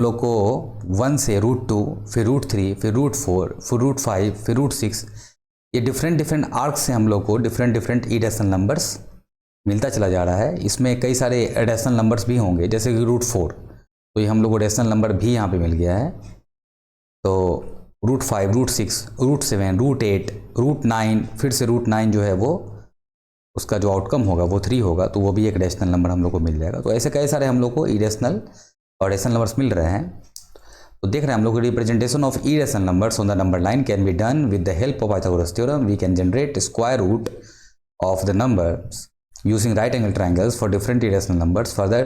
लोग को 1 से √2, फिर √3, फिर √4, फिर √5, फिर √6, ये डिफरेंट आर्क्स से हम लोग को डिफरेंट इरेशनल नंबर्स मिलता चला जा रहा है। इसमें कई सारे रेशनल नंबर्स भी होंगे, जैसे कि √4, तो ये हम लोग को रेशनल नंबर भी यहाँ पे मिल गया है। तो √5, √6, √7, √8, √9, फिर से √9 जो है वो उसका जो आउटकम होगा वो 3 होगा, तो वो भी एक रेशनल नंबर हम लोग को मिल जाएगा। तो ऐसे कई सारे हम लोग को इरेशनल और रेशनल नंबर्स मिल रहे हैं। तो देख रहे हैं हम लोग representation of irrational numbers on the number line can be done with the help of Pythagoras theorem. We can generate square root of the numbers using right angle triangles for different irrational numbers. Further,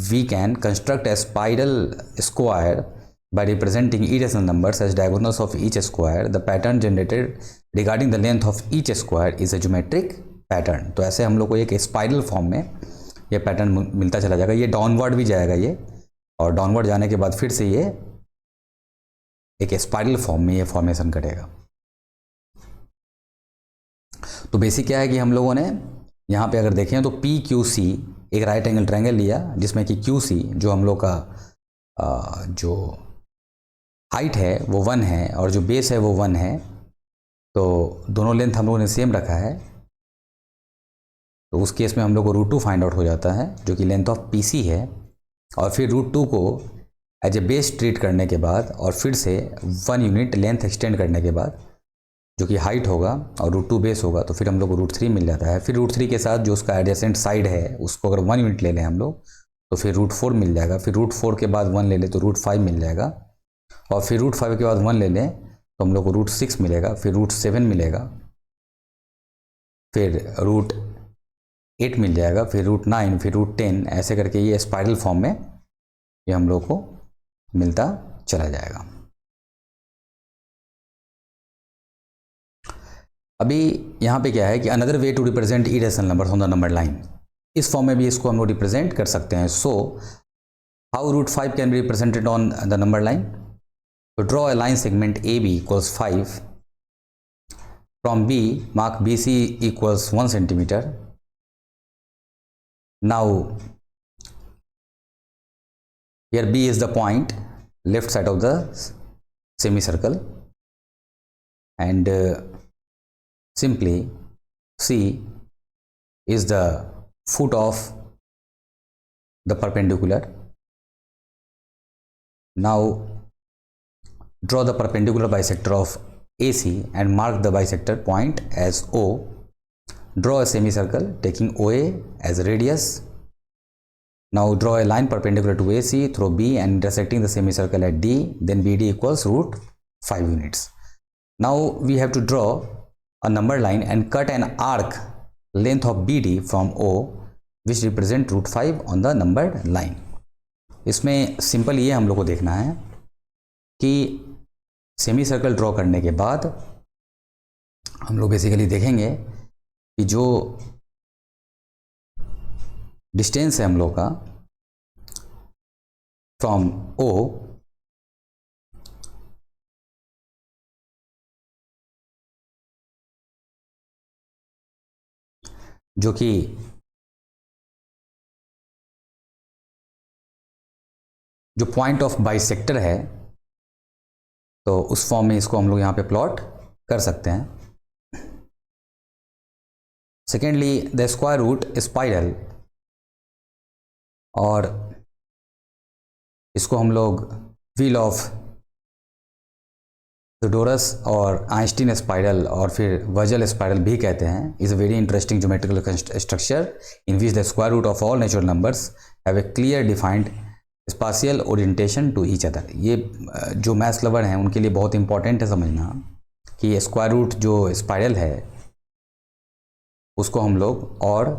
we can construct a spiral square by representing irrational numbers as diagonals of each square. The pattern generated regarding the length of each square is a geometric pattern. तो ऐसे हम लोग को एक spiral form में ये pattern मिलता चला जाएगा। ये डाउनवर्ड भी जाएगा ये, और डाउनवर्ड जाने के बाद फिर से ये एक स्पाइरल फॉर्म में ये फॉर्मेशन करेगा। तो बेसिक क्या है कि हम लोगों ने यहाँ पे अगर देखें तो PQC एक राइट एंगल ट्रायंगल लिया, जिसमें कि QC जो हम लोग का जो हाइट है वो 1 है और जो बेस है वो 1 है। तो दोनों लेंथ हम लोगों ने सेम रखा है, तो उस केस में हम लोग को √2 फाइंड आउट हो जाता है, जो कि लेंथ ऑफ PC है। और फिर √2 को एज ए बेस ट्रीट करने के बाद और फिर से 1 यूनिट लेंथ एक्सटेंड करने के बाद जो कि हाइट होगा और √2 बेस होगा, तो फिर हम लोग को √3 मिल जाता है। फिर √3 के साथ जो उसका एडजेसेंट साइड है उसको अगर 1 यूनिट ले लें हम लोग, तो फिर √4 मिल जाएगा। फिर √4 के बाद 1 ले लें तो √5 मिल जाएगा, और फिर √5 के बाद 1 ले लें तो हम लोग को √6 मिलेगा, फिर √7 मिलेगा, फिर √8 मिल जाएगा, फिर √9, फिर √10, ऐसे करके ये स्पाइरल फॉर्म में ये हम लोग को मिलता चला जाएगा। अभी यहाँ पे क्या है कि another way to represent irrational numbers on the number line, इस फॉर्म में भी इसको हम लोग रिप्रेजेंट कर सकते हैं। So how √5 can be represented on the number line? तो draw a line segment AB equals 5 from B, mark BC equals 1 centimetre. Now here B is the point left side of the semicircle, and simply C is the foot of the perpendicular. Now draw the perpendicular bisector of AC and mark the bisector point as O. Draw a semicircle taking OA as a radius. Now draw a line perpendicular to AC through B and intersecting the semicircle at D. Then BD equals √5 units. Now we have to draw a number line and cut an arc length of BD from O which represent √5 on the numbered line. इसमें simple ये हम लोग को देखना है कि semi circle draw करने के बाद हम लोग बेसिकली देखेंगे कि जो डिस्टेंस है हम लोग का फ्रॉम O जो कि जो पॉइंट ऑफ बाइसेक्टर है, तो उस फॉर्म में इसको हम लोग यहाँ पे प्लॉट कर सकते हैं। Secondly the square root spiral, और इसको हम लोग व्हील ऑफ थियोडोरस और आइंस्टीन स्पाइरल और फिर वर्जल स्पाइरल भी कहते हैं। Is a very interesting geometrical structure in which the square root of all natural numbers have a clear defined spatial orientation to each other. ये जो मैथ्स लवर हैं उनके लिए बहुत इंपॉर्टेंट है समझना कि स्क्वायर रूट जो स्पाइरल है उसको हम लोग और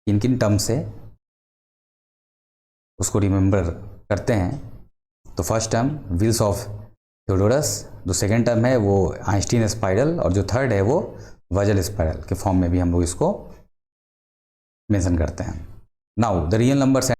किन किन टर्म से उसको रिमेंबर करते हैं। तो first term wheels of Theodorus, जो सेकेंड टर्म है वो आइंस्टीन स्पाइरल, और जो थर्ड है वो वर्जल स्पाइरल के फॉर्म में भी हम लोग इसको मेंशन करते हैं। Now the real numbers